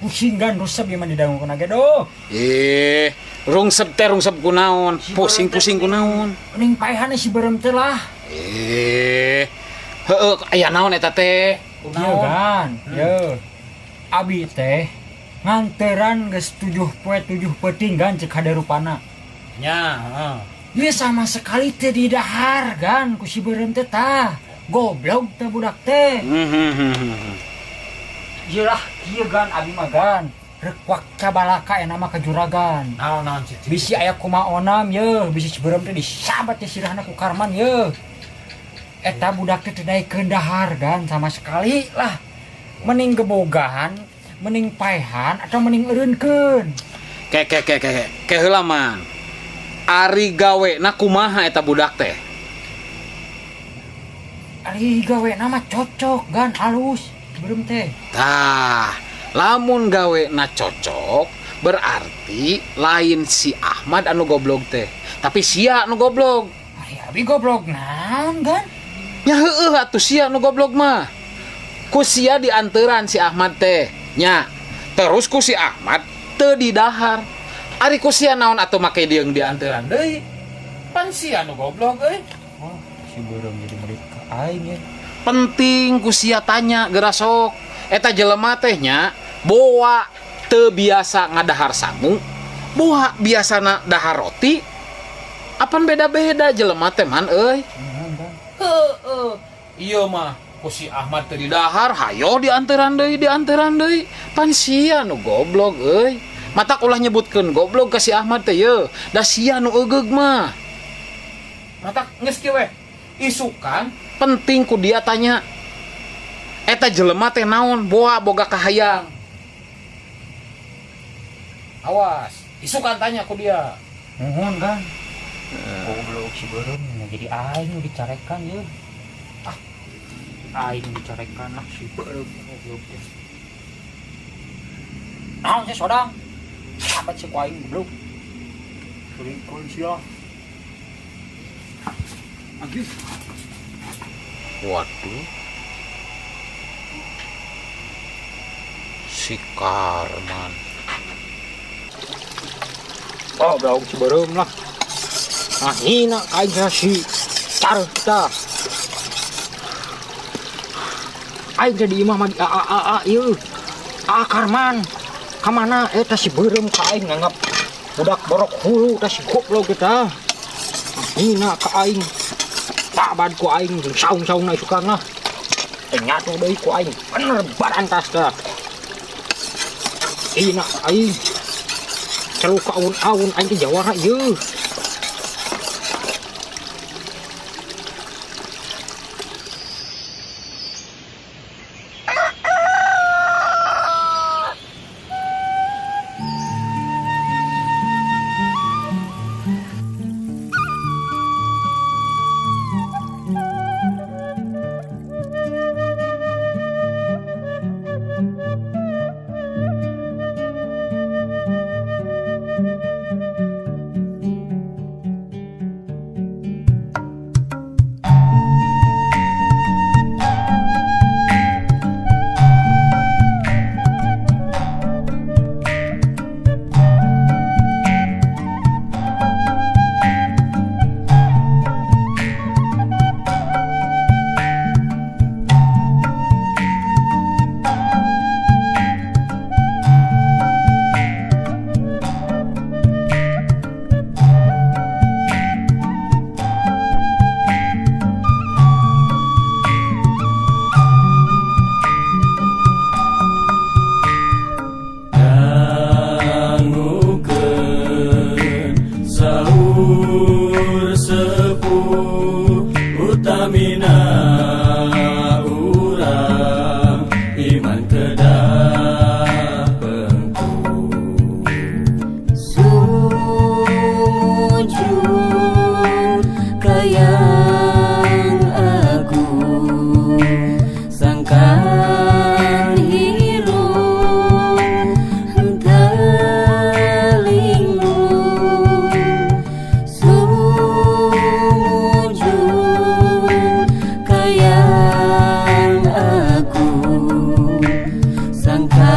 pusing kan rusep gimana di dangu kena gedo. Rungsep kunaon, pusing kunaon. Ning paehan si berem teh lah. Heeh, aya naon eta teh? Iya kan, ye. Abi teh nganteran geus 7 peting kan cek hadarupana. Nya, heeh. Dia sama sekali teh di dahar kan ku si berem teh tah. Goblok teh budak teh. Jelah kieu kan abi mah kan. Rek wakca balaka eta mah ka juragan. Naon Bisi aya kumaonam ye, bisi si berem teh disabat teh sirahna ku Karman ye. Eta budak teh teu daekeun dahar kan sama sekali lah. Mending gebogahan, mending paehan atau mending eureunkeun. Ke heula man. Ari gawena kumaha eta budak teh? Ari gawena mah cocok kan halus, berem teh. Tah, lamun gawena cocok berarti lain si Ahmad anu goblok teh. Tapi sia anu goblok. Ari abi goblok naon kan? Nya heueuh atuh sia nu goblok mah. Ku sia dianteran si Ahmad teh. Nya, terus ku si Ahmad teu didahar. Ari ku sia naon atuh make dieung dianteran deui. Pan sia nu goblok euy. Oh, si berem jadi murid ka aing ya. Penting ku sia tanya geura sok. Eta jelema teh nya boa teu biasa ngadahar sangu. Boa biasana dahar roti. Apan beda-beda jelema teh man euy. Iya mah ku si Ahmad teh didahar hayo dianteran deui pan sia nu goblok euy. Matak ulah nyebutkeun goblok ka si Ahmad teh ye. Da sia nu eugeg mah. Matak geus kieu we. Isukan penting ku dia tanya. Eta jelema teh naon boa boga kahayang. Awas, isukan tanya ku dia. Nuhun kan. Goblok si berem jadi aing nu dicarekan ye. Aing dicarekan lah si berem goblok teh. Naon sih sodang? Apa sih ku aing goblok? Sering sia. Agis. Waduh. Si Karman. Oh, gaung si berem lah. Ah, hina aing si carta. Aing jadi imah mah di ieu. Karman. Ka mana eta si berem ka aing nganggap budak borok hulu tah si goblok kita. Hina ka aing. Tabad ku aing jeung saung-saungna isukan lah. Nyatu deui ku aing. Bener barantas tah. Hina aing. Kalau ka awun-awun aing teh jawara ieu. Sangka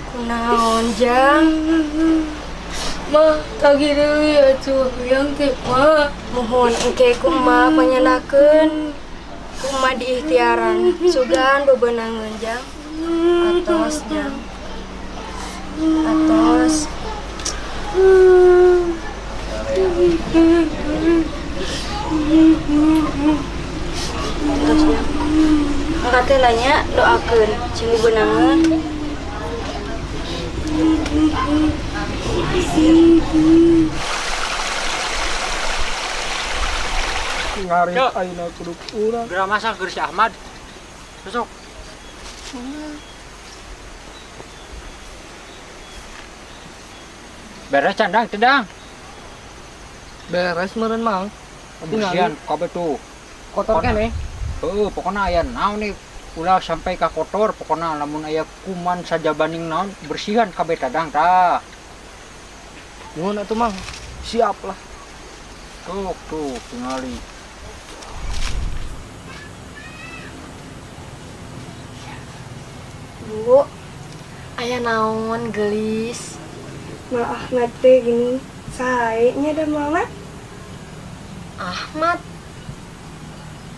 Kunaon Jang? Mah, tagi deui atuh yang teh mah. Mohon engke kumaha panyandakeun. Kumaha diikhtiaran sugan bebenangeun Jang. Atos Jang. Atos. Atos Jang. Angkat teh nanya doakeun cing bebenangeun. Ngarit ayeuna kudu urang. Geura masak keur si Ahmad. Besok. Beres candang tedang. Beres meureun mang. Bersihan kabeh tuh. Kotor keneh. Pokona aya naon nih ulah sampai ka kotor pokona lamun aya kuman saja banding naon bersihan kabeh tadang tah. Nuhun atuh mang. Siap lah. Tuh tingali. Bu, aya naon gelis? Mal Ahmad teh gini. Sae nya da mama. Ahmad.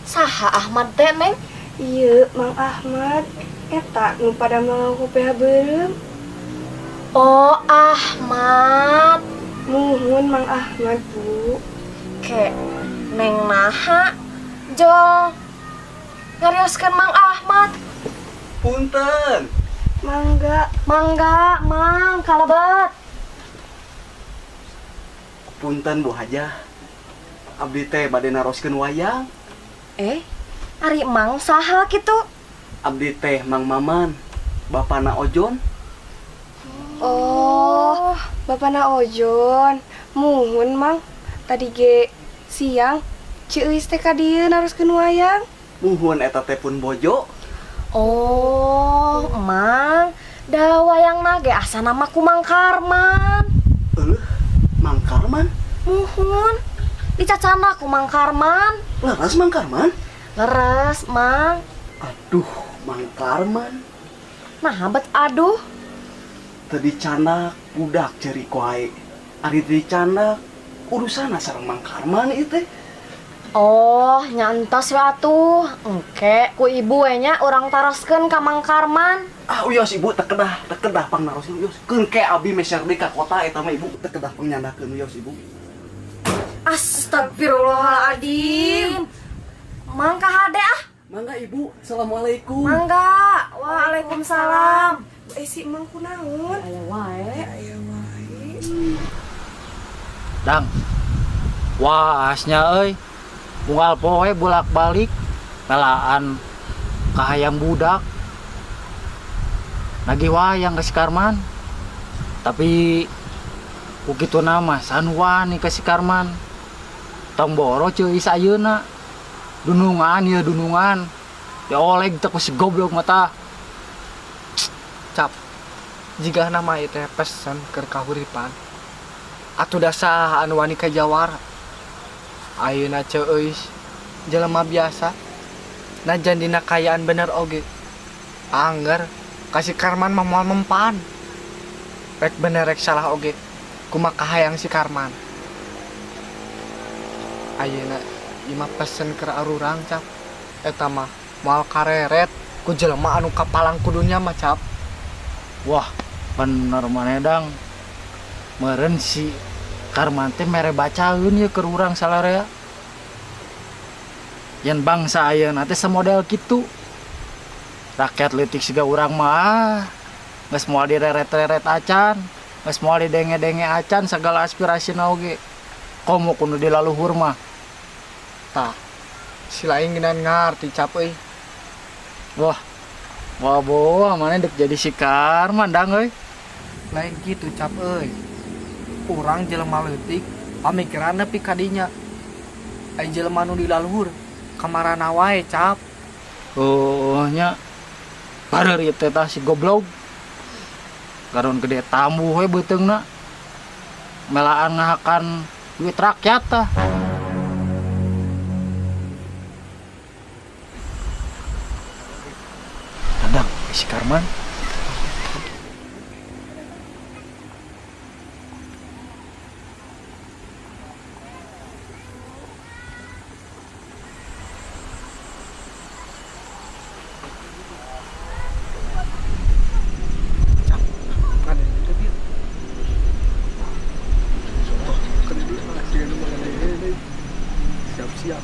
Saha Ahmad teh, Neng? Iya, Mang Ahmad. Eta nu pada mengaku PH beureum. Oh, Ahmad. Nuhun Mang Ahmad, Bu. Ke Neng naha? Jo. Ngarioskeun Mang Ahmad. Punten. Mangga. Mangga, Mang, kalebet. Punten Bu Haja. Abdi teh bade naroskeun wayang. Ari Mang saha kitu? Abdi teh Mang Maman. Bapana Ojon. Oh, Bapana Ojon. Muhun Mang. Tadi ge siang Ceuis teh ka dieu naroskeun wayang. Muhun eta teh pun bojo. Oh, Mang. Da wayangna ge asa nama ku Mang Karman. Mang Karman. Muhun. Dicacana ku Mang Karman. Leres Mang Karman. Leres, Mang. Aduh, Mang Karman. Nah, bet aduh. Tadi canak budak ceri kuai. Ari tadi canak urusan sareng Mang Karman ieu teh. Oh, nyantos we atuh. Engke ku ibu we nya urang taroskeun ka Mang Karman. Ah uyos ibu teu kedah pang naroskeun uyos. Keun ke abi meser di ka kota eta mah ibu teu kedah pang nyandakeun uyos ibu. Astagfirullahaladzim. Mangga hade ah. Mangga ibu, assalamualaikum. Mangga. Waalaikumsalam. Si Mang kunaon? Aya wae. Dang. Wasnya euy. Unggal poe bolak-balik melaan ka hayam budak. Nagih wayang ka si Karman. Tapi kukitu nama sanuan ka si Karman. Tong boro ceuis ayeuna. Dunungan ya dunungan. Dioleg teh ku si goblok mata. Cap. Jika nama ieu teh pesen keur kahuripan. Atuh dasa anu wani ka jawara. Ayeuna ceuis jelema biasa. Najan dina kayaan bener oge. Angger kasih Karman mah moal mempan. Rek bener rek salah oge. Kumaha hayang si Karman. Ayeuna imah pesen keur arurang cap. Eta mah moal kareret ku jelema anu kapalang kudunya mah cap. Wah, bener maneh dang. Meureun si Karman teh mere bacaeun ye keur urang salarea. Yen bangsa ayeuna teh samodel kitu. Rakyat leutik siga urang mah geus moal direret-reret acan, geus moal didenge-denge acan sagala aspirasina oge. Komo kudu dilaluhur mah. Tah. Si lain geunan ngarti cap euy. Wah. Wah boa maneh dek jadi si Karman dang euy. Lain gitu cap euy. Urang jelema leutik pamikiran nepi ka dinya. Ai jelema nu dilaluhur kamarana wae cap. Oh nya. Bareuri teh tah si goblok. Garon gede tambuh we beuteungna. Melaan ngahakan duit rakyat tah. si Karman. Siap-siap.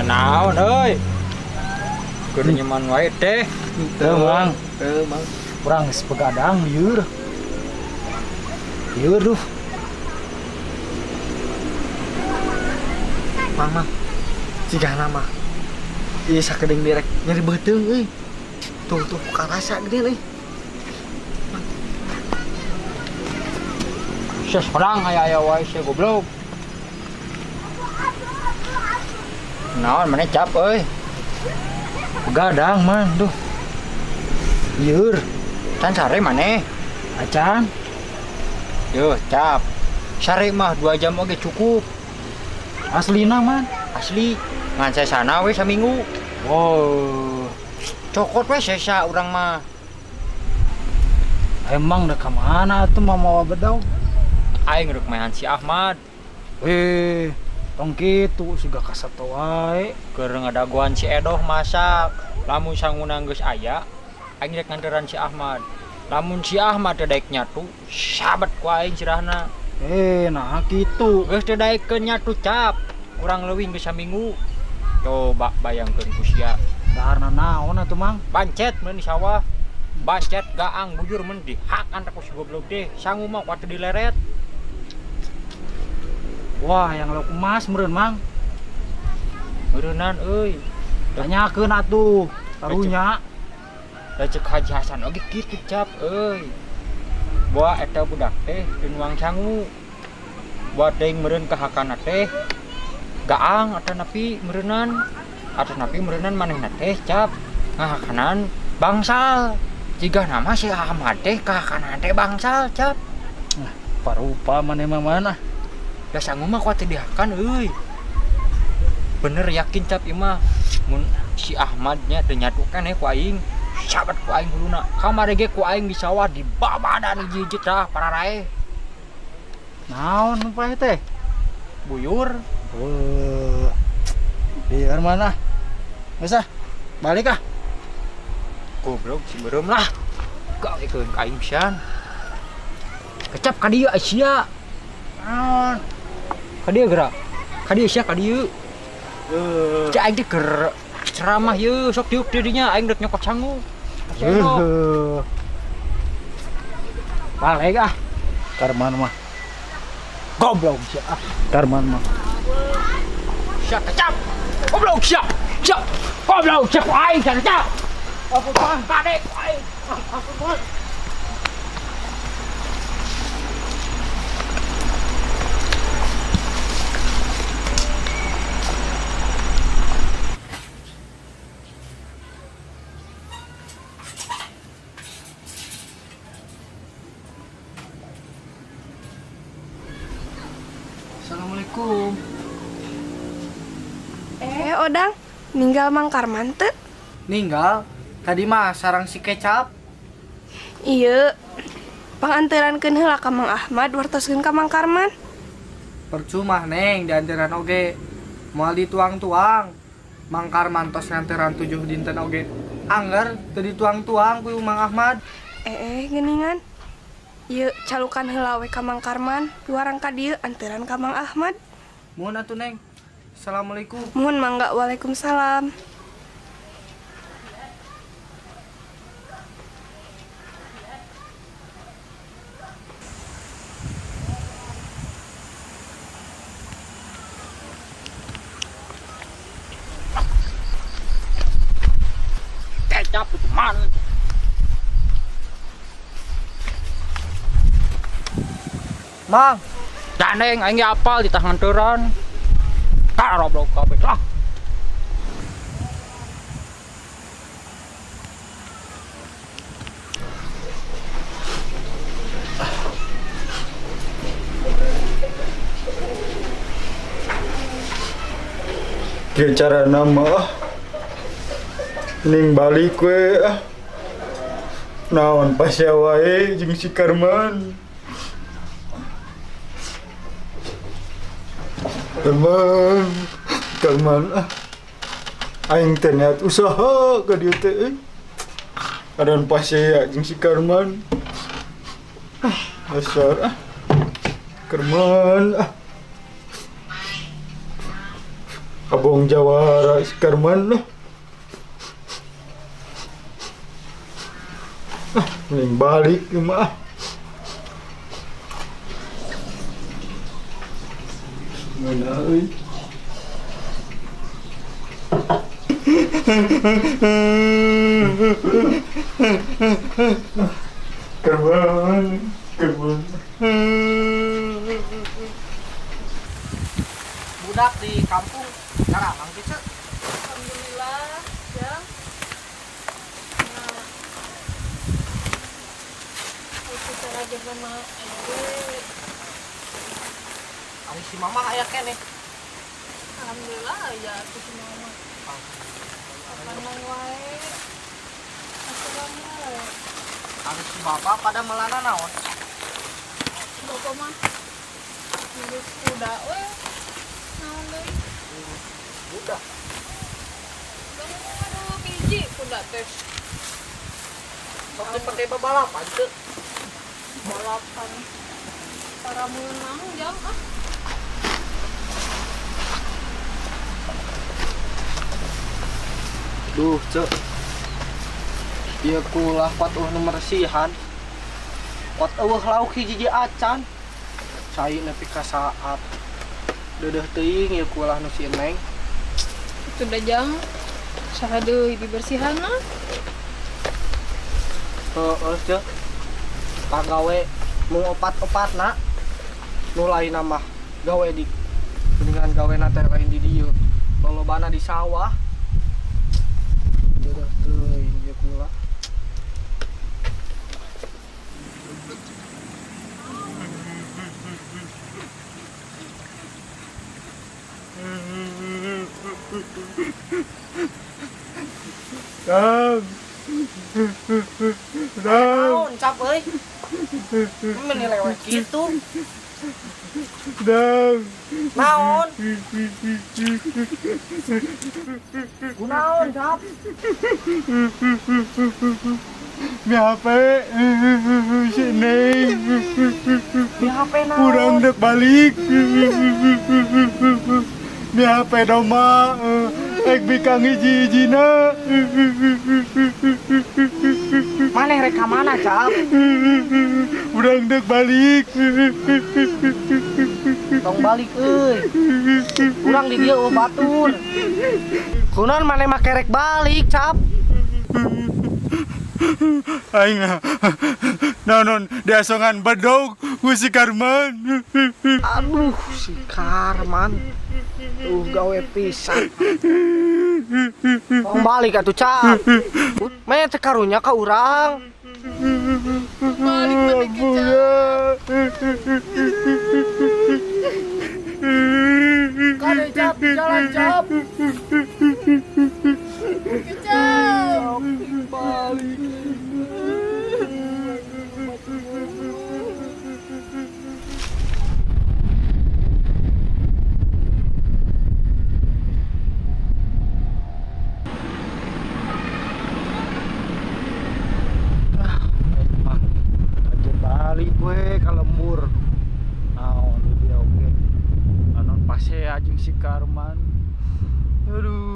Naon euy. Kudu nyaman wae teh. Teu, Mang. Urang geus begadang lieur. Lieur duh. Mang. Jika nama. Ieu sakedeung direk nyeri beuteung euy. Tuh karasa gede euy. Sus orang aya wae sia goblok. Naon maneh cap euy. Begadang man duh. Lieur. Can sare maneh? Acan. Yo cap. Sare mah 2 jam oge cukup. Aslina man. Asli. Ngan saya sana we saminggu. Oh. Cokot we sesa urang mah. Emang da ka mana atuh mamawa bedau? Aing rek maehan si Ahmad. Tong kitu siga kasato wae. Keur ngadaguan si Edoh masak. Lamun sangunang geus aya, aing rek nganteran si Ahmad. Lamun si Ahmad teu daek nyatu, sabat ku aing cirahna. Nah kitu. Geus teu daekeun nyatu cap. Urang leuwih geus saminggu. Coba bayangkeun ku sia. Daharna naon atuh Mang? Bancet mun di sawah. Bancet gaang bujur mun dihakan ku si goblok teh. Sangu mah kuat dileret. Wah, yang lauk emas meureun Mang. Meureunan euy. Tanyakeun atuh, karunya. Da ceuk Haji Hasan oge kitu cap euy. Boa eta budak teh teu nuang sangu. Buat deing meureun ka hakana teh. Gaang atau napi meureunan. Atau napi meureunan manehna teh cap ngahakanan bangsal. Jika nama si Ahmad teh ka hakana teh bangsal cap. Nah, parupa maneh mah mana? Da sangu mah kuat dihakan euy. Bener yakin cap ieu mah mun si Ahmadnya teu nyatu keneh ku aing, sabat ku aing huluna. Kamari ge ku aing di sawah di babadan hiji-hiji tah pararae. Naon nu pae teh? Buyur. Biar mana? Geus ah. Balik ah. Goblok si beureum lah. Gawekeun ka aing pisan. Kecap ka dieu sia. Naon? Ka dieu geura. Ka dieu sia ka dieu. Cak aing teh keur ceramah yeuh sok diuk di dinya aing rek nyokot sangu. Balik ah. Karman mah. Goblok sia ah. Karman mah. Sia kecap. Goblok sia. Sia. Goblok sia ku aing sia kecap. Aku paham kadek ku aing. Aku paham. Assalamualaikum. Odang, ninggal Mang Karman teu? Ninggal. Tadi mah sarang si Kecap. Iya. Panganterankeun heula ka Mang Ahmad wartoskeun ka Mang Karman. Percuma neng dianteran oge. Moal dituang-tuang. Mang Karman tos nganteran 7 dinten oge. Angger teu dituang-tuang ku Mang Ahmad. Geuningan. Ieu calukan heula we ka Mang Karman, luarang ka dieu anteran ka Mang Ahmad. Muhun atuh neng. Assalamualaikum. Muhun mangga, waalaikumsalam. Kecap itu mana? Mang, Daneng aing apal di tangan teuran. Karoblok kabeh lah. Ge cara nama ning balik we naon pasya wae jeung si Karman. Karman aing teh niat usaha ka dieu teh adan pasya jeung si Karman. Dasar Karman abong jawara si Karman ning balik mah mana euy Karman Budak di kampung karamang gitu. Alhamdulillah, ya. Itu cara jaga sama Ari si mama aya keneh. Alhamdulillah ya itu semua. Makanan wae. Assalamualaikum. Ari si bapak pada melana naon? Bapak mah ngurus kuda we. Naon deui? Budak. Kamu ada biji kuda teh. Sok dipake babalapan teu. Balapan. Para menang jam ah. Duh, cek. Ieu kulah pot nomor sihan. Pot eueuh lauk hiji acan. Cai nepi ka saat. Deudeuh teuing ieu kulah nu si Neng. Itu dah jang. Saha deui dibersihana? Heeh, cek. Pagawe mung opat-opatna. Nu lain mah gawe di dengan gawena teh lain di dieu. Lolobana di sawah. Deudeuh teuing ieu kulah. Naon cap euy? Men lewat kitu. Naon? Kunaon cap? Mi HP si Neng Di HP naon? kurang dek balik. Mi HP doma ek bikang hiji-hijina. Maneh rek ka mana cap? Urang dek balik. Tong balik euy. Urang di dieu batur. Kunaon maneh make rek balik cap? Aing naon diasongan bedog ku si Karman. Aduh si Karman. Gawe pisan. Tong balik atuh cap. Meh teh karunya ka urang. Balik mana kita? Kade cap jalan cap. Kecap. Balik. Balik gue ka lembur. Naon dia oke. Anon pasea jeung si Karman. Aduh.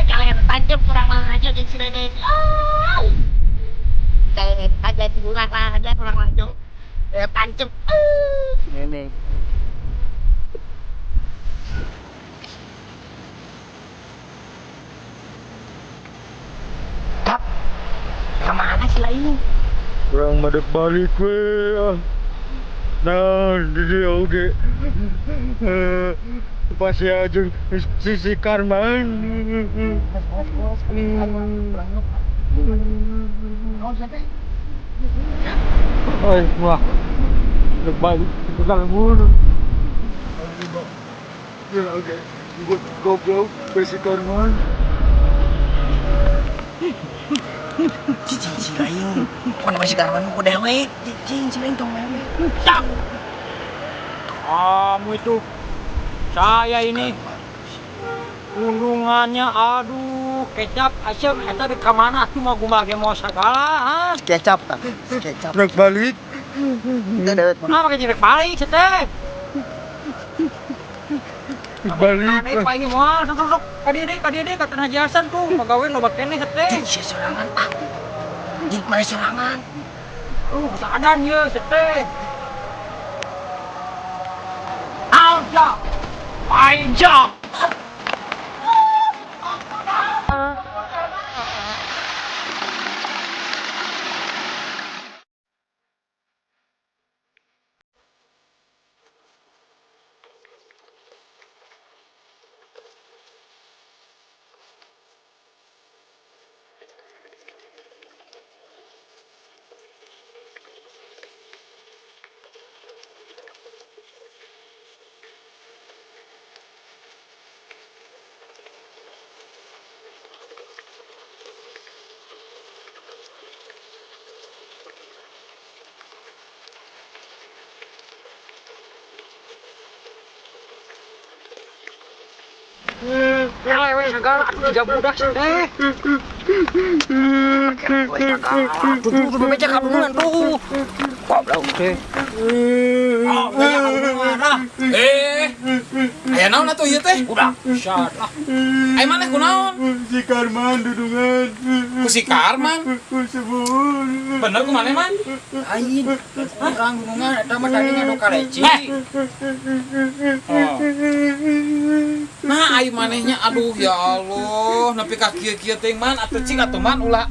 Kalian tancap kurang aja di sini. Kalian aja kurang aja. Tancap. Ini. Kap, kemana sih lain? Kurang madep balik gue. Nah, dia oke. Pasya jeung si Karman. Oi, wah. Balik ke lembur. Ya oke. Goblok si Karman. Cicing ayo. Mana masih Karman ku dewek. Cicing tong meme. Kamu itu saya ini undungannya aduh kecap asem eta di kamana atuh mah gumage mau sagala kecap tak kecap Rek balik. dedet kenapa ke balik seteh Balik. aneh pa ini moal duduk ka dieu ka tanah jasan tuh pagawe loba keneh seteh serangan ah dik mah serangan sadan ye seteh Aja, aja. Lewe segala atuh tiga budak teh. Lewe segala tuh bebeca kabungan tuh. Goblok teh. Oh, bebeca kabungan. Aya naon atuh ieu teh? Udah, syat lah. Ai maneh kunaon? Si Karman dudungan. Ku si Karman. Ku sebut. Bener ku maneh man? Ain, orang gunungan eta mah tadi ngadu kaleci. Oh. Nah, ai manehnya aduh ya Allah, nepi ka kieu-kieu teh man atuh cik atuh man ulah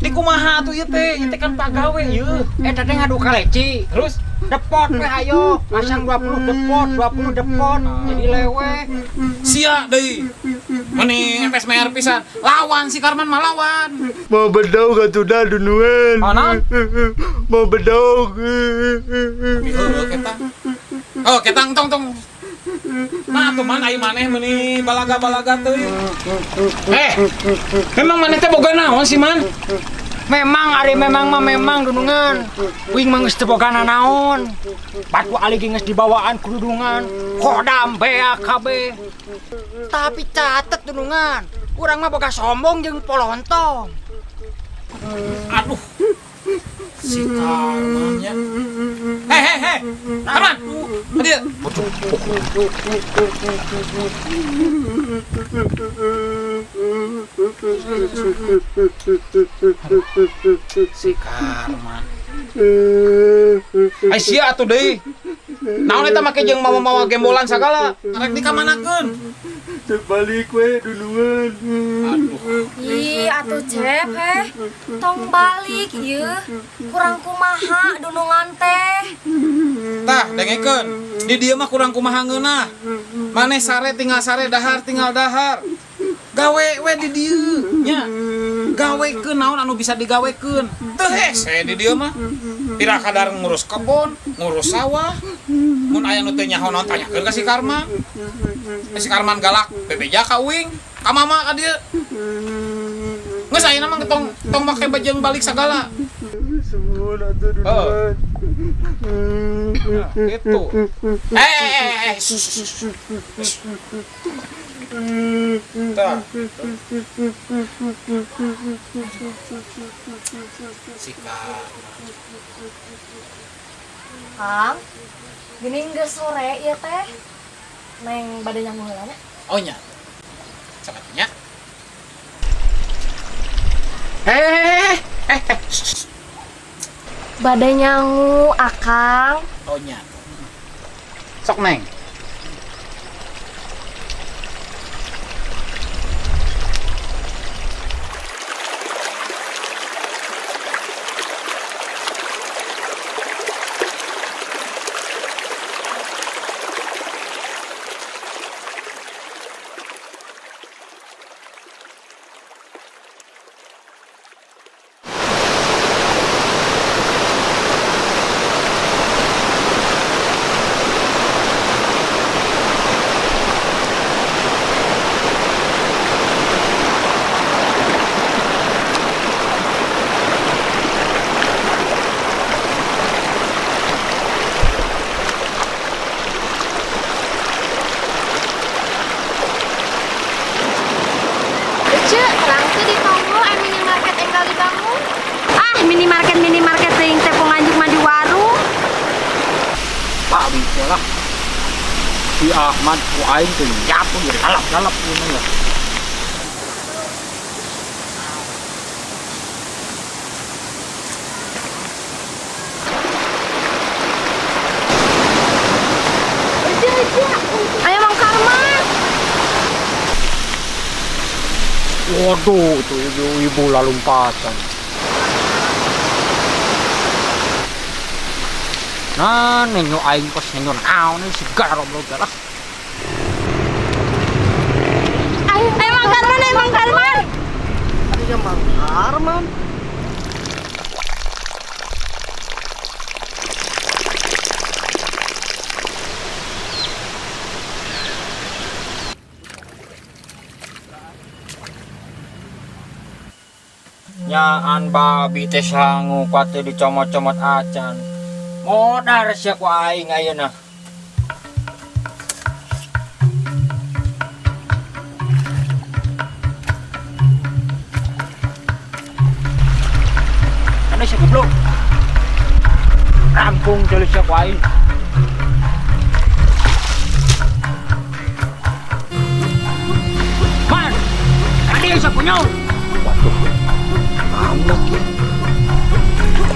di kumaha atuh ieu teh kan pagawe ieu. Eta teh ngadu kaleci. Terus depot we hayo, pasang 20 depot. Jadi lewe. Sia deui. Meni empes mer pisan. Lawan si Karman mah lawan. Mau bedog atuh dah dudungan. Mana? Mau bedog. Heuh kita. Oh, kita tong. Nah, tuh man ai maneh meuni balaga-balaga teuing. Memang maneh teh boga naon sih man? Memang dudungan. Wing mah geus teu boga naon. Batu ali ge geus dibawaan ku dudungan. Kodam bea KB. Tapi catet dudungan. Urang mah boga sombong jeung polontong. Aduh. Si Karmannya. Hei. Karman. Hadiah. Si Karman. Ai sia atuh deui. Naon eta make jeung mawa-mawa gembolan sagala? Arek dikamanakeun? Balik we dudungan. Ih, atuh Cep tong balik ieu. Kurang kumaha dunungan teh. Tah, dengekeun. Di dieu mah kurang kumaha ngeunah. Maneh sare tinggal sare, dahar tinggal dahar. Gawe we di dieu nya. Gawekeun naon anu bisa digawekeun. Teu hese di dieu mah. Pira kadar ngurus kebon, ngurus sawah. Mun aya nu teu nyaho naon tanyakeun ka si Karman. Si Karman galak, bebeja ka uing, ka mama ka dieu. Geus ayeuna mah tong make bajeng balik sagala. Semua atuh dudungan. Gitu. Tah. Si Karman. Kang, geuning geus sore ieu teh. Neng bade nyambung heula nya. Oh nya. Sakatinya. Bade nyangu Akang. Oh nya. Sok neng. make minimarket teuing teh penganjuk mah di warung. Pak bisa lah. Si Ahmad ku aing teh nyapu jadi galap-galap ini ya. Ayo Mang Karman. Waduh, itu ibu lalu lompatan. Nah, nenyo aing pas nenyo naon nih segar goblok lah. Ayo Mang Karman, ayo Mang Karman. Ada Mang Karman. Nyaan babi teh sangu kate dicomot-comot acan. Modar sia ku aing ayeuna. Ane sia goblok. Rampung deuleu sia ku aing. Man, tadi sia punyol.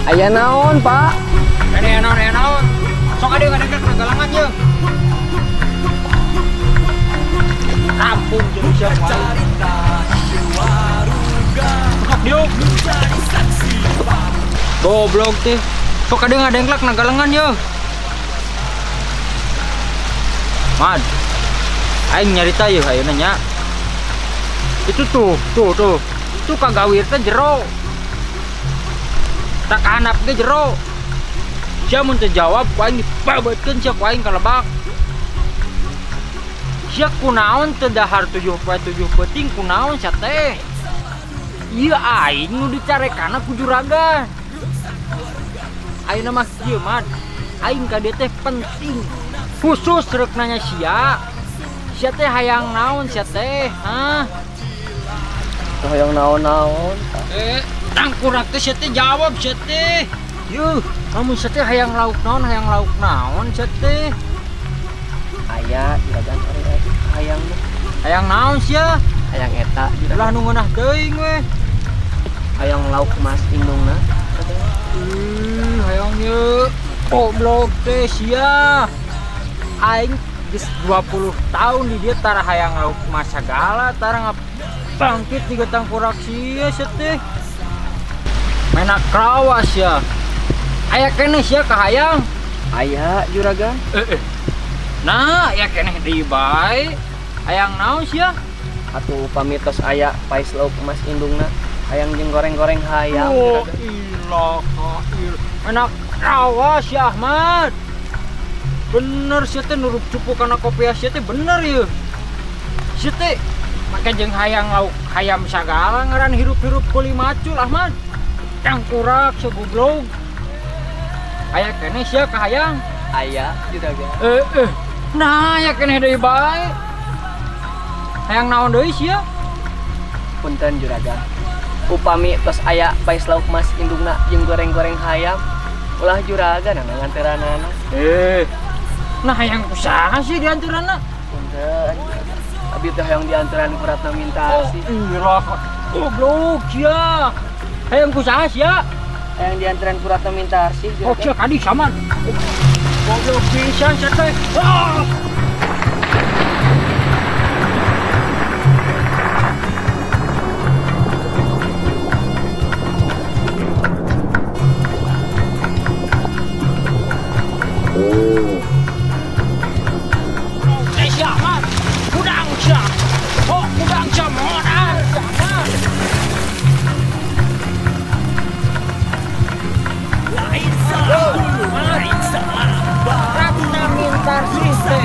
Aya naon, Pak? Aya naon. Sok ade ngadengkeun galangan ye. Rampung jeung sia wae. Sok diuk. Goblok teh. Sok ade ngadengklak na galangan ye. Mad. Aing nyarita ye ayeuna nya. Itu tuh. Itu kagawir teh jero. Tak hanap ge jero. Sia mun teu jawab ku aing dibabeutkeun sia ku aing ka lebak. Sia kunaon teu dahar 7 penting kunaon sia teh. Ieu aing nu dicarekana ku juragan. Ayeuna mah kieu mah aing ka dieu teh penting. Khusus rek nanya sia. Sia teh hayang naon sia teh? Hah? Hayang naon-naon. Tangkurak teh sia teh jawab sia teh. Yuh, kamu sia teh hayang lauk naon sia teh. Aya juragan hayang Hayang naon sia? hayang eta Lah nu ngeunah teuing we. hayang lauk emas indungna. Hayang ye. Goblok teh sia. Aing geus 20 tahun di dieu tara hayang lauk emas sagala, tara bangkit di tangkurak sia teh. Menak krawas ya. Aya keneh sia kahayang. Aya juragan. Nah, ya keneh deui bae. Hayang naon sia? Atuh pamitos aya pais lauk emas indungna. Hayang jeung goreng-goreng hayam. Oh, juragan. Menak krawas ya Ahmad. Bener sia teh nurup cupu kana kopi sia teh bener ye. Sia teh make jeung hayang lauk hayam sagala ngaran hirup-hirup kuli macul Ahmad. Tangkurak segoblok. Aya keneh sia kahayang. Aya juragan. Nah, ya keneh deui bae. Hayang naon deui sia? Punten juragan. Upami tos aya pais lauk emas indungna jeung goreng-goreng hayam, ulah juragan nganteranana. Nah hayang kusaha sih dianturanna? Punten. Abi teh hayang dianteran kuratna minta sih. Iya, goblok sia. Hayang kusaha sia? Hayang dianteran kuratna minta sih Oh, sia kadi saman. Goblok pisan sia teh. Minta sih teh.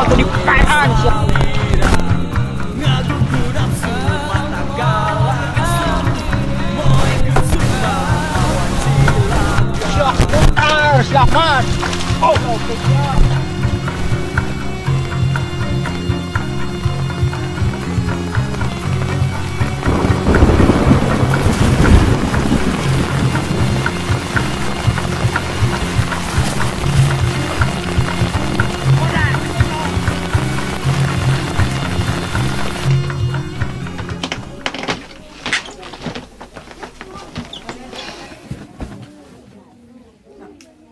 atuh dipaehan sia. Siap putar, siap man. Oh,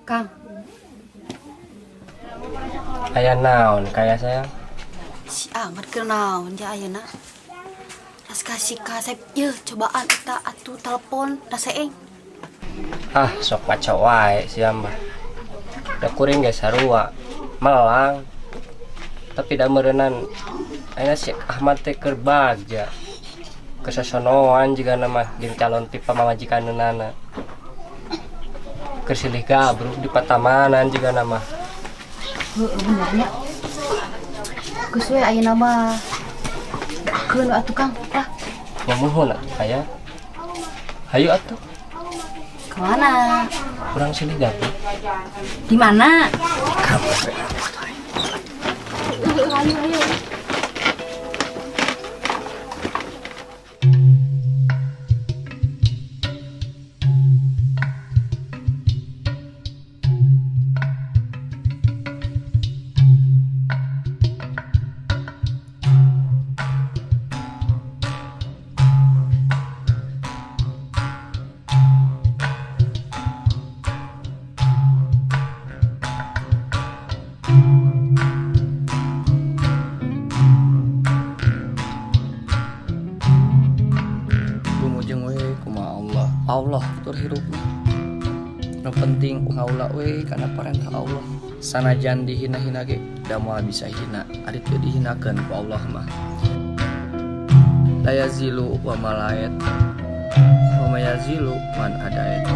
Kang, Aya naon kaya sayang? Si Ahmad kenaon ja ayeuna. Tas kasih kasep yeuh cobaan eta atuh telepon da seeng. Ah, sok maco wae sia mah. Da kuring ge sarua melang. Tapi da meureunnan aya si Ahmad teh keur bagja. Kesosonoan jiga nama jeung calon ti pamajikanna. Keur silih gabruk di patamanan jiga nama. Heuh benernya. Geus we ayeuna mah. Keun atuh Kang, tah. Nyamuhun atuh aya. Hayu atuh. Kemana? Kurang silih gabruk. Di mana? Ayo. Allah tur hirupna. Nu penting ngaula we kana perintah Allah. Sanajan dihina-hina ge da moal bisa hina, ari teu dihinakeun ku Allah mah. La yazilu wa malayat. Wa mayazilu man adayat.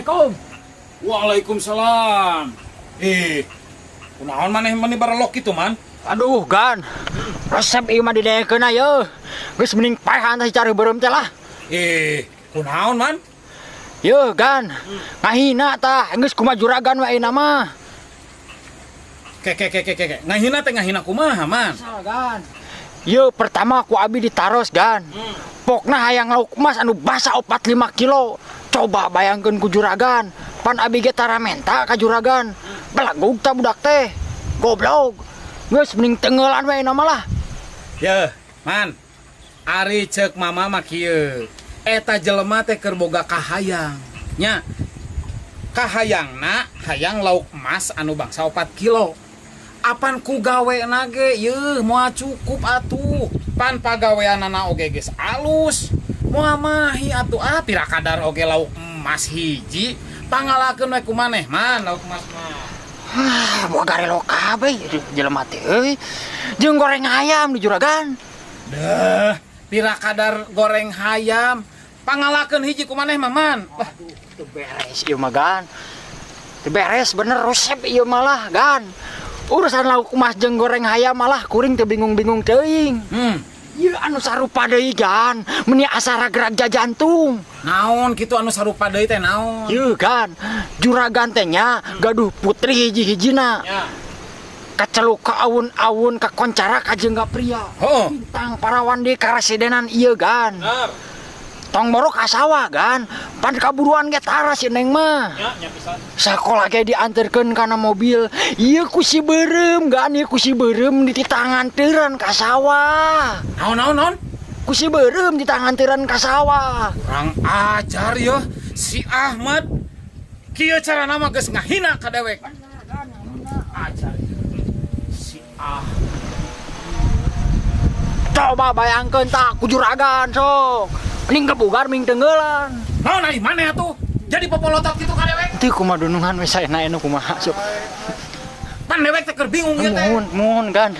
Assalamualaikum. Waalaikumsalam. Kunaon maneh barelok kitu man? Aduh, Gan. Resep ieu mah didaekeun aya. Geus mending paehan teh cari beureum teh lah. Kunaon man? Yeuh, Gan. Ngahina tah, geus kumaha juragan we ayeuna mah. Ngahina teh ngahina kumaha man? Gan. Yeuh, pertama ku abi ditaros, Gan. Pokna hayang lauk emas anu basa 45 kilo. Coba bayangkeun ku juragan. Pan abi ge tara menta ka juragan. Belagug tah budak teh. Goblok. Geus mending tengeulan we ayeuna mah lah. Yeuh, man. Ari ceuk mama mah kieu. Eta jelema teh keur boga kahayang. Nya. Kahayangna hayang lauk emas anu bangsa 4 kilo. Apan ku gaweana ge yeuh moal cukup atuh. Pan pagaweanana oge geus alus. Moal mahi atuh pira kadar oge lauk emas hiji. Pangalakeun we kumaneh man lauk emas mah. Boga relo kabeh jelema teh euy. Jeung goreng ayam di juragan. Deuh, pira kadar goreng hayam. Pangalakeun hiji kumaneh mah man. Wah, teu beres ieu mah Gan. beres bener resep ieu malah gan. Urusan lauk mas jeung goreng hayam malah kuring teu bingung-bingung teuing. Ieu anu sarupa deui gan, meni asara gerak jantung. Naon kitu anu sarupa deui teh naon? Ieu gan, juragan teh nya gaduh putri hiji-hijina. Ya. Kaceluk ka awun-awun ka koncara ka jeungga pria. Bintang parawan di karasidenan ieu gan. Tong borok ka sawah gan, pan kaburuan ge tara si Neng mah. Nya pisan. Sakola ge dianterkeun kana mobil. Ieu ku si beureum gan, ieu ku si beureum ditanganteureuran ka sawah. Naon? Ku si beureum ditanganteureuran ka sawah. Kurang ajar ya si Ahmad. Kieu cara nama geus ngahina ka dewek. Ajar. Si Ahmad. Coba bayangkeun tak ku juragan sok. Mending kebugar ming tenggelan. Naon ari maneh atuh? Jadi popolotot kitu ka dewek. Teu kumaha dunungan we saena anu kumaha sok. Pan dewek teh keur bingung ieu teh. Muhun gan.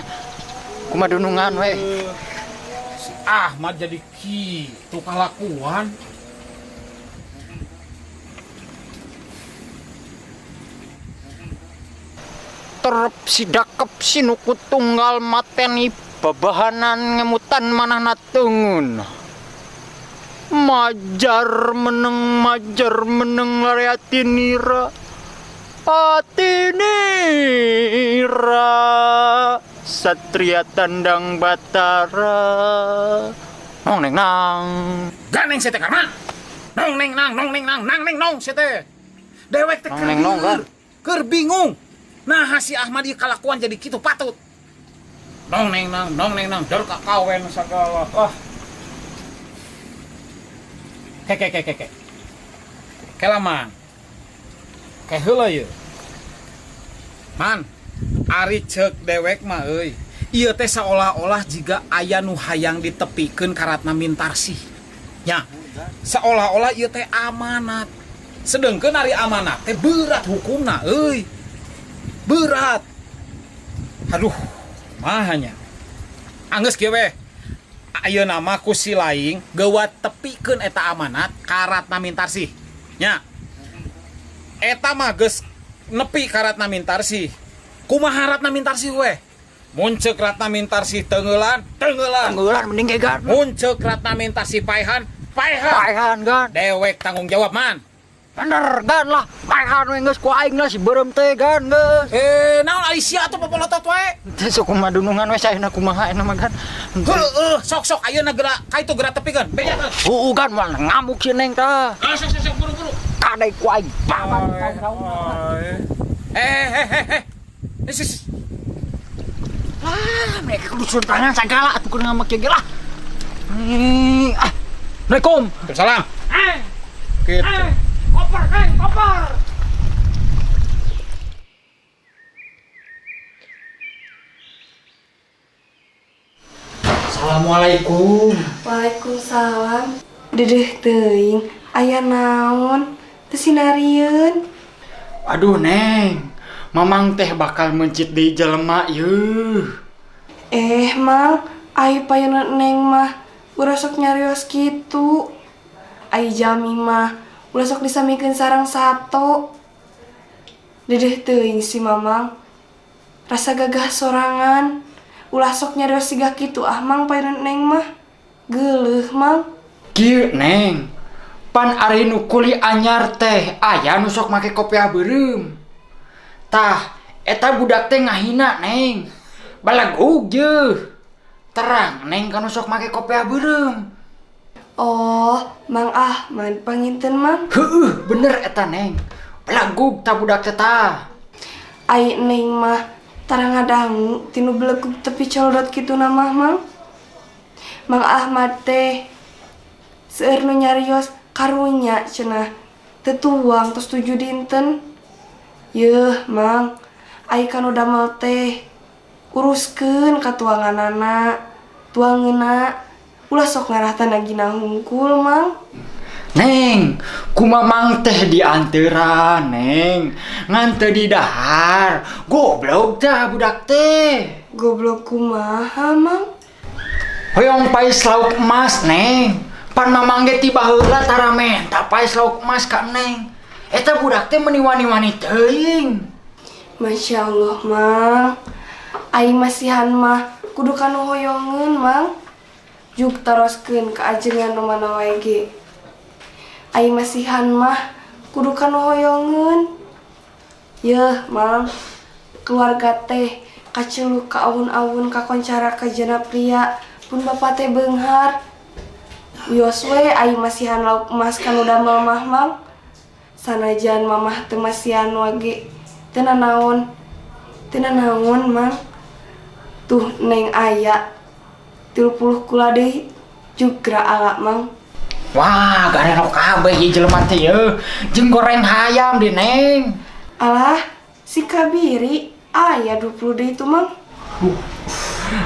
Kumaha dunungan we. Si Ahmad jadi kitu kalakuan. Terep si dakep si nuku tunggal mateni babahanan ngemutan manahna teungeun. Majar meneng lareatinira atinira satria tandang batara nong neng nang Ganeng sete karma. Nong neng nang sete. Dewek teh keur bingung. Nah si Ahmad ieu kalakuan jadi kitu patut. Nong neng nang jar ka kawen sagala. Ke laman. Ke heula ieu. Man, ari ceuk dewek mah euy. Ieu teh seolah-olah jiga aya nu hayang ditepikeun karatna Mintarsih. Nya, seolah-olah ieu teh amanat. Sedengkeun ari amanat teh berat hukumna euy. Berat. Aduh, mahanya. Anggeus kieu we. Ayeuna mah ku si laing geuwat tepikeun eta amanat karatna Mintarsih. Nya. Eta mah geus nepi karatna Mintarsih. Kumaha ratna Mintarsih we? Mun ceuk ratna Mintarsih teungeulan. Teungeulan mending ge gan. Mun ceuk ratna Mintarsih paehan. Paehan gan. Dewek tanggung jawab man. Bener gan lah. Paehan we geus ku aing lah si beureum teh gan geus. Naon ari sia atuh popolotot we? Teh sok kumaha dunungan we saena kumaha eta mah gan. Sok ayeuna geura kaitu geura tepikeun. Bejakeun. Gan moal ngamuk si Neng tah. Sok buru-buru. Kadai ku aing paman. Sis. Mereka kudu sun tangan sagala atuh kudu ngamak ge lah. Assalamualaikum. Waalaikumsalam. Gitu. Koper. Assalamualaikum. Waalaikumsalam. Dedeh teuing, aya naon? Teu sinarieun. Aduh Neng, Mamang teh bakal mencit di jelema yeuh. Mang, ai payeuna Neng mah urang sok nyarios kitu. Ai Jami mah ulah sok disamikeun sareng sato. Dedeh teuing si Mamang. Rasa gagah sorangan. Ulah sok nyarios siga kitu Mang payeuna Neng mah. Geuleuh Mang. Kieu Neng. Pan ari nu kuli anyar teh aya nu sok make kopiah beureum. Tah, eta budak teh ngahina Neng. Balagug jeuh. Terang Neng kan sok make kopiah beureum. Oh, Mang Ahmad panginten Mang. Heueuh, bener eta Neng. Balagug ta budak teh tah. Ai Neng mah tara ngadangu tinu belegug tepi colodot kitu nama Mang. Mang Ahmad teh seueur nu nyarios karunya cenah teu tuang tos 7 dinten. Yeuh Mang, ai kanu damel teh uruskeun katuanganana, tuangeuna ulah sok ngarahtan nagina hungkul Mang. Neng, ku Mamang teh dianteuran Neng, ngan teu di dahar. Goblok dah budak teh. Goblok kumaha Mang? Hoyong pais lauk emas Neng. Pan Mamang ge tiba heula tara menta pais lauk emas ka Neng. Eta budak teh meniwani-wani teuing. Masya Allah, Mang. Ai masihan mah kudu kanu hoyongeun, Mang. Juk taroskeun ka ajengan nu mana wae ge. Ai masihan mah kudu kanu hoyongeun. Yeuh, Mang. Keluarga teh kaceluk ka awun-awun kakoncara ka jana pria pun bapa teh beunghar. Wios we ai masihan lauk emas kanu damel mah, Mang. Sanajan mamah teu masihan wage teu nanaon. Teu nanaon, Mang. Tuh neng aya 30 kula deui juga ala, Mang. Wah, gareno kabeh ieu jelema teh yeuh. Jeung goreng hayam di Neng. Alah, si Kabiri aya 20 deui tuh, Mang.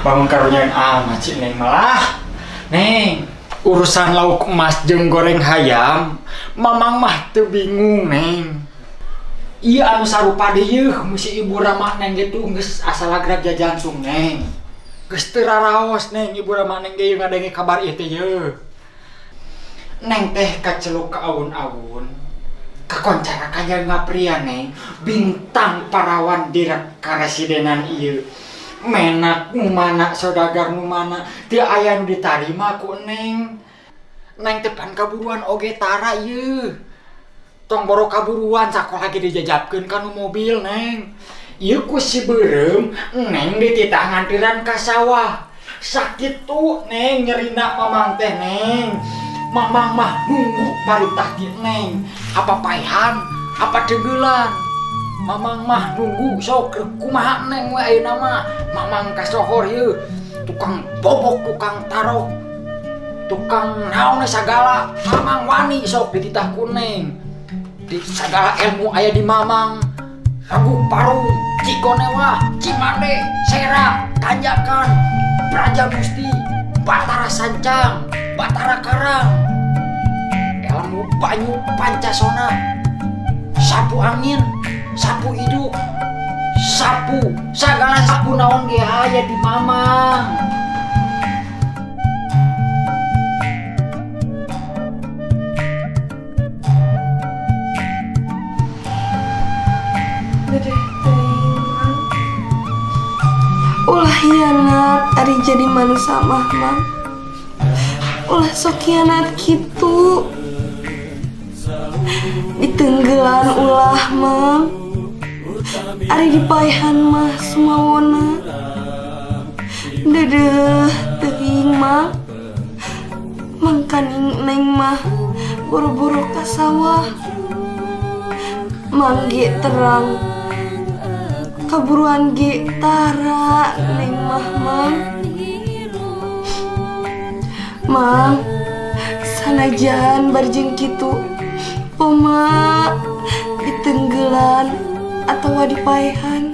Bangun karunian amat si Neng malah. Neng, urusan lauk emas jeung goreng hayam, mamang mah teu bingung, Neng. Iya anu sarupa deui yeuh musi ibu Rama Neng gitu geus asa lagrag jajansung, Neng. Geus teu raraos, Neng, ibu Rama Neng ge ngadenge kabar ieu teh yeuh. Neng teh kaceluk ka awun-awun. Kakoncara ka jalma pria, Neng. Bintang parawan direk karesidenan ieu. Menak nu mana saudagar nu mana teu aya nu ditarima ku Neng. Neng teh pan kaburuan oge tara ieu. Tong boro kaburuan sakola ge dijajabkeun ka nu mobil, Neng. Ieu ku si beureum Neng dititah ngantiran ka sawah. Sakitu Neng nyerina mamang teh, Neng. Mamang mah nunggu paritah di Neng. Apa paehan, apa teugelan. Mamang mah nunggu sok kumaha Neng we ayeuna mah. Mamang kasohor ieu tukang bobok, tukang tarok, tukang naon sagala. Mamang wani sok dititah ku Neng. Di segala ilmu aya di mamang. Ragu Parung, Cigonewah, Cimande, Serang, Tanjakan, Praja Musti, Batara Sancang, Batara Karang, ilmu banyu Pancasona, sapu angin, sapu hidup, sapu, segala sapu naon ge aya di mamang. Ulah hianat ari jadi manusia mah, Mang. Ulah sok hianat kitu. Ditenggelan ulah, Mang. Ari dipaehan mah sumawona. Dedeh teuing, Mang. Mangkaning Neng mah boro-boro ka sawah. Mangge terang kaburuan ge tara Neng mah, Mang. Mang, sanajan barjeng kitu poma ditenggelan atawa dipaehan.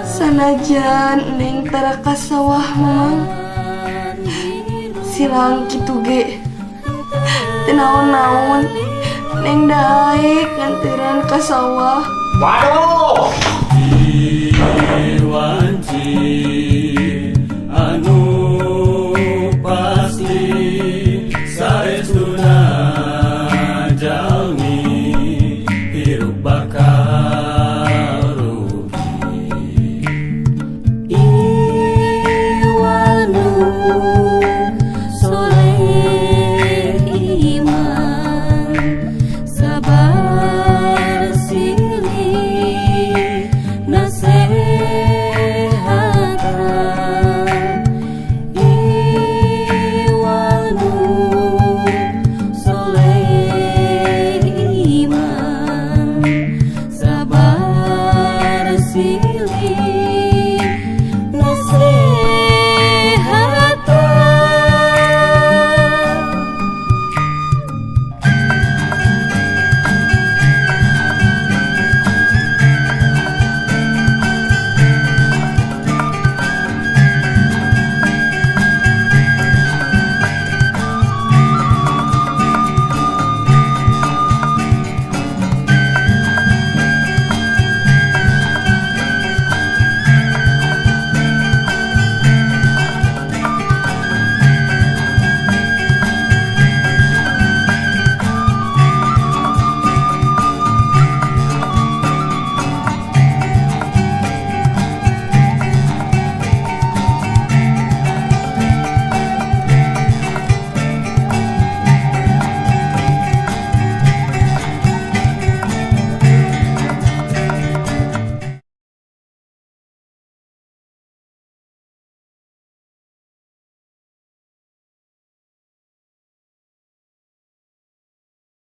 Sanajan Neng tara ka sawah, Mang. Silang kitu ge teu naon-naon Neng daek nganteran ka sawah. Waduh! Wanci anu